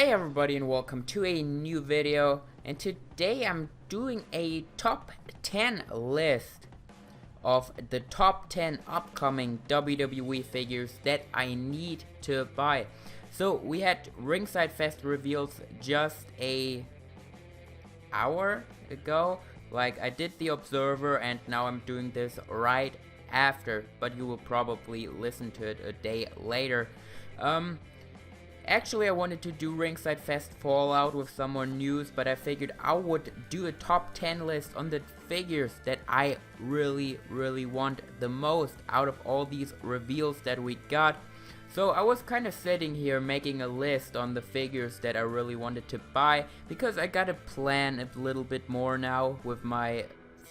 Hey everybody and welcome to a new video, and today I'm doing a top 10 list of the top 10 upcoming WWE figures that I need to buy. So we had Ringside Fest reveals just a hour ago. Like, I did the Observer and now I'm doing this right after, but you will probably listen to it a day later. Actually, I wanted to do Ringside Fest Fallout with some more news, but I figured I would do a top 10 list on the figures that I really want the most out of all these reveals that we got. So I was kind of sitting here making a list on the figures that I really wanted to buy, because I gotta plan a little bit more now with my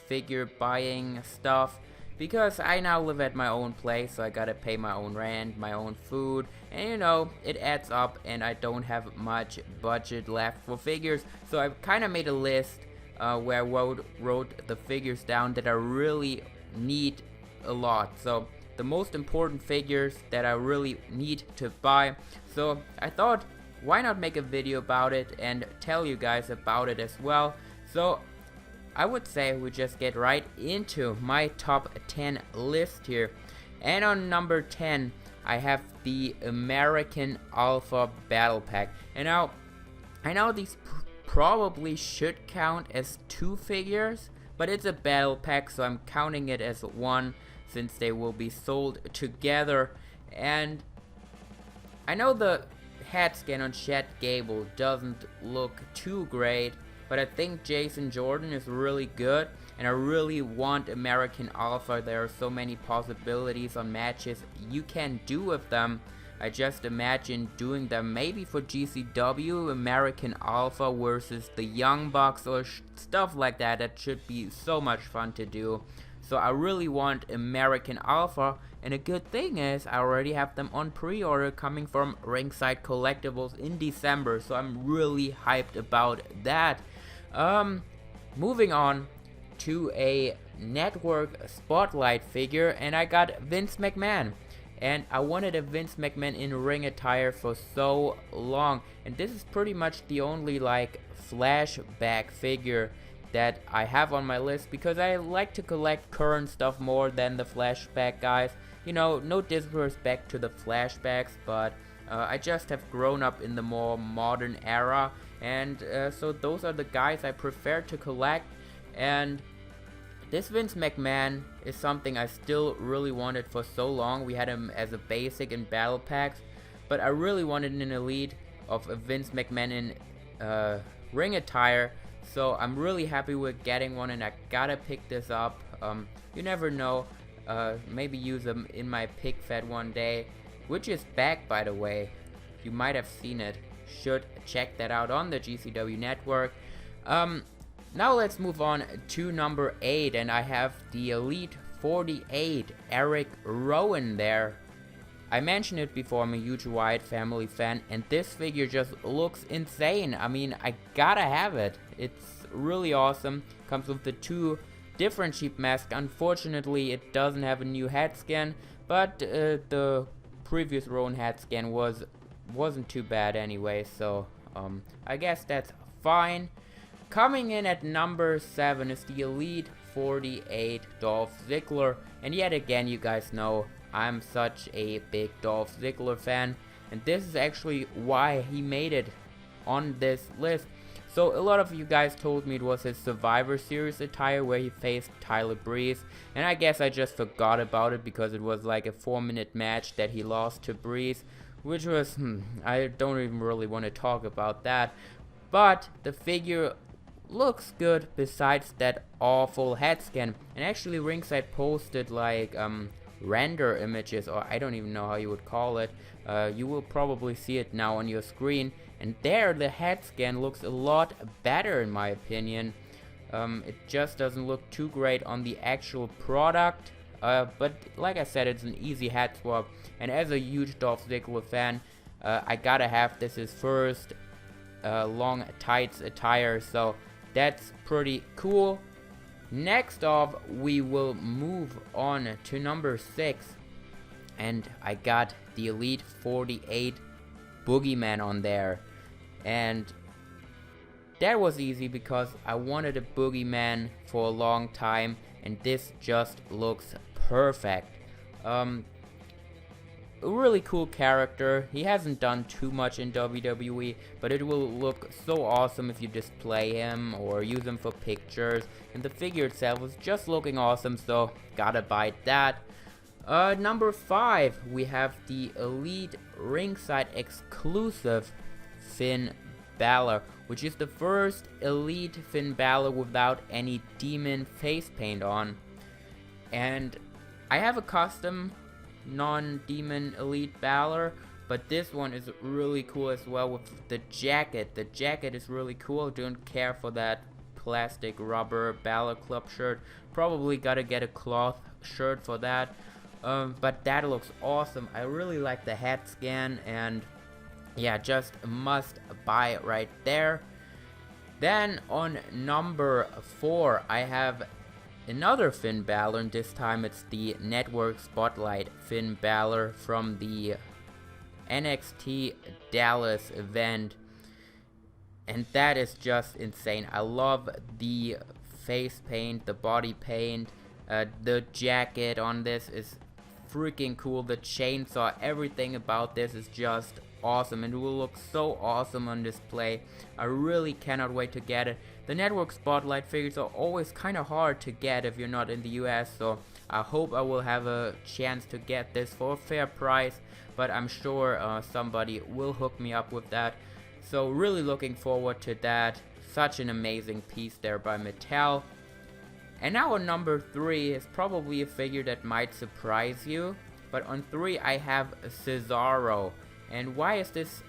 figure buying stuff. Because I now live at my own place, so I gotta pay my own rent, my own food, and you know, it adds up and I don't have much budget left for figures. So I kinda made a list where I wrote the figures down that I really need a lot. So the most important figures that I really need to buy. So I thought, why not make a video about it and tell you guys about it as well. So I would say we just get right into my top 10 list here. And on number 10, I have the American Alpha Battle Pack. And now, I know these probably should count as two figures, but it's a battle pack, so I'm counting it as one since they will be sold together. And I know the head scan on Chad Gable doesn't look too great, but I think Jason Jordan is really good, and I really want American Alpha. There are so many possibilities on matches you can do with them. I just imagine doing them maybe for GCW, American Alpha versus the Young Bucks or stuff like that. That should be so much fun to do. So I really want American Alpha, and a good thing is I already have them on pre-order coming from Ringside Collectibles in December, so I'm really hyped about that. Moving on to a network spotlight figure, and I got Vince McMahon. And I wanted a Vince McMahon in ring attire for so long, and this is pretty much the only like flashback figure that I have on my list, because I like to collect current stuff more than the flashback guys. You know, no disrespect to the flashbacks, but I just have grown up in the more modern era, and so those are the guys I prefer to collect. And this Vince McMahon is something I still really wanted for so long. We had him as a basic in battle packs, but I really wanted an elite of a Vince McMahon in ring attire. So I'm really happy with getting one, and I gotta pick this up. You never know, maybe use them in my pick fed one day, which is back, by the way. You might have seen it. Should check that out on the GCW network. Now let's move on to number 8, and I have the Elite 48 Eric Rowan there. I mentioned it before, I'm a huge Wyatt family fan, and this figure just looks insane. I mean, I gotta have it. It's really awesome. Comes with the two different sheep masks. Unfortunately, it doesn't have a new head scan, but the previous Rowan head scan wasn't too bad anyway, so I guess that's fine. Coming in at number 7 is the Elite 48 Dolph Ziggler, and yet again, you guys know I'm such a big Dolph Ziggler fan, and this is actually why he made it on this list. So a lot of you guys told me it was his Survivor Series attire where he faced Tyler Breeze, and I guess I just forgot about it because it was like a 4-minute match that he lost to Breeze, which was, I don't even really want to talk about that. But the figure looks good besides that awful head scan, and actually Ringside posted like render images, or I don't even know how you would call it. You will probably see it now on your screen, and there the head scan looks a lot better in my opinion. It just doesn't look too great on the actual product, but like I said, it's an easy head swap, and as a huge Dolph Ziggler fan, I gotta have this his first long tights attire, so that's pretty cool. Next off, we will move on to number 6, and I got the Elite 48 Boogeyman on there. and that was easy because I wanted a boogeyman for a long time, and this just looks perfect. A really cool character. He hasn't done too much in WWE, but it will look so awesome if you display him or use him for pictures. And the figure itself is just looking awesome, so gotta buy that. Number 5, we have the Elite Ringside exclusive Finn Balor, which is the first Elite Finn Balor without any demon face paint on. And I have a custom non-demon Elite Balor, but this one is really cool as well with the jacket. The jacket is really cool. Don't care for that plastic rubber Balor Club shirt. Probably gotta get a cloth shirt for that. But that looks awesome. I really like the head scan, and yeah, just a must buy right there. Then on number 4, I have another Finn Balor, and this time it's the Network Spotlight Finn Balor from the NXT Dallas event. And that is just insane. I love the face paint, the body paint, the jacket on this is freaking cool. The chainsaw, everything about this is just awesome, and it will look so awesome on display. I really cannot wait to get it. The Network Spotlight figures are always kind of hard to get if you're not in the US, so I hope I will have a chance to get this for a fair price, but I'm sure somebody will hook me up with that. So really looking forward to that. Such an amazing piece there by Mattel. And now on number 3 is probably a figure that might surprise you, but on 3 I have Cesaro. And why is this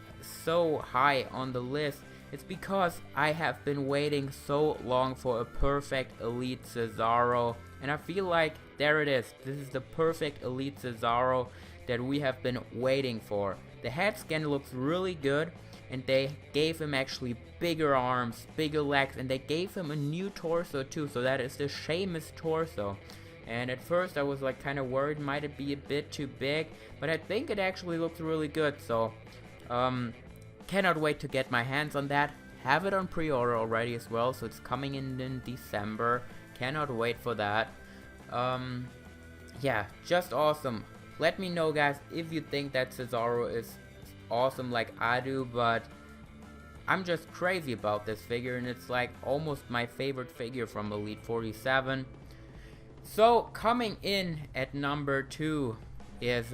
so high on the list? It's because I have been waiting so long for a perfect Elite Cesaro, and I feel like there it is. This is the perfect Elite Cesaro that we have been waiting for. The head scan looks really good, and they gave him actually bigger arms, bigger legs, and they gave him a new torso too, so that is the Sheamus torso. And at first I was like kind of worried, might it be a bit too big, but I think it actually looks really good, so cannot wait to get my hands on that. Have it on pre-order already as well, so it's coming in December. Cannot wait for that. Yeah, just awesome. Let me know, guys, if you think that Cesaro is awesome like I do, but I'm just crazy about this figure, and it's like almost my favorite figure from Elite 47. So coming in at number 2 is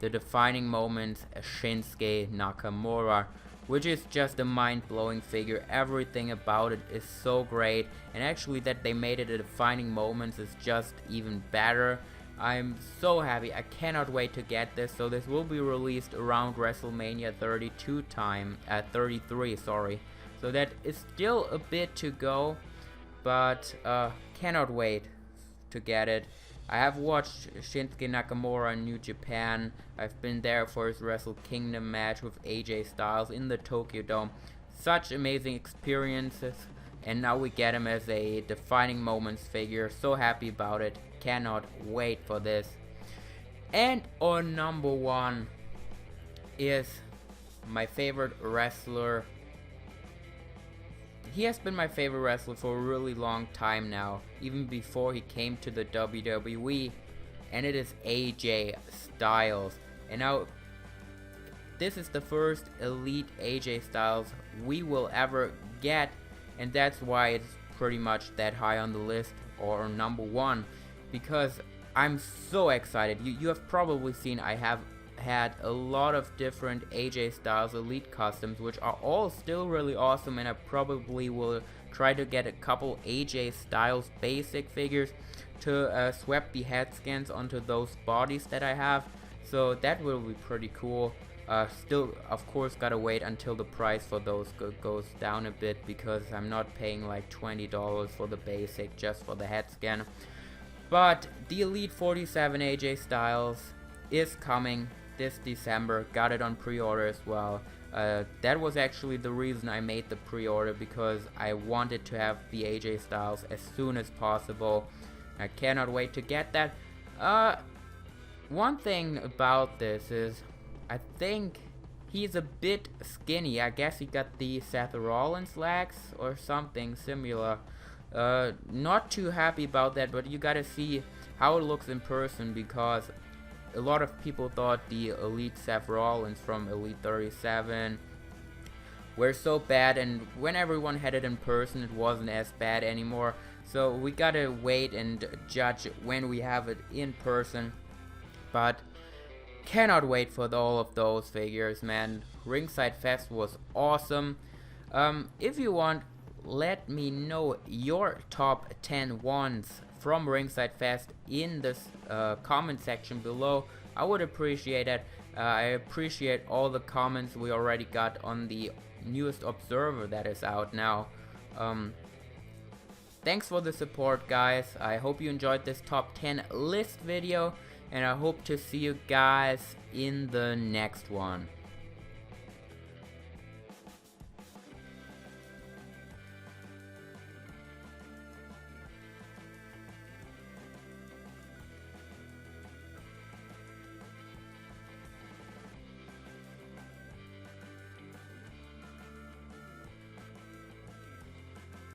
the Defining Moments Shinsuke Nakamura, which is just a mind-blowing figure. Everything about it is so great, and actually that they made it a Defining Moments is just even better. I'm so happy. I cannot wait to get this. So this will be released around WrestleMania 33, sorry. So that is still a bit to go, but cannot wait to get it. I have watched Shinsuke Nakamura in New Japan. I've been there for his Wrestle Kingdom match with AJ Styles in the Tokyo Dome. Such amazing experiences, and now we get him as a Defining Moments figure. So happy about it. Cannot wait for this. And on number 1 is my favorite wrestler. He has been my favorite wrestler for a really long time now, even before he came to the WWE, and it is AJ Styles. And now this is the first Elite AJ Styles we will ever get, and that's why it's pretty much that high on the list, or number 1, because I'm so excited. You have probably seen I have had a lot of different AJ Styles Elite customs, which are all still really awesome, and I probably will try to get a couple AJ Styles basic figures to swap the head scans onto those bodies that I have, so that will be pretty cool. Still, of course, gotta wait until the price for those goes down a bit, because I'm not paying like $20 for the basic just for the head scan. But the Elite 47 AJ Styles is coming this December. Got it on pre-order as well. That was actually the reason I made the pre-order, because I wanted to have the AJ Styles as soon as possible. I cannot wait to get that. One thing about this is I think he's a bit skinny. I guess he got the Seth Rollins legs or something similar. Not too happy about that, but you gotta see how it looks in person, because a lot of people thought the Elite Seth Rollins from Elite 37 were so bad, and when everyone had it in person, it wasn't as bad anymore. So we gotta wait and judge when we have it in person. But cannot wait for all of those figures, man. Ringside Fest was awesome. If you want, let me know your top 10 ones from Ringside Fest in this comment section below. I would appreciate it. I appreciate all the comments we already got on the newest Observer that is out now. Thanks for the support, guys. I hope you enjoyed this top 10 list video, and I hope to see you guys in the next one.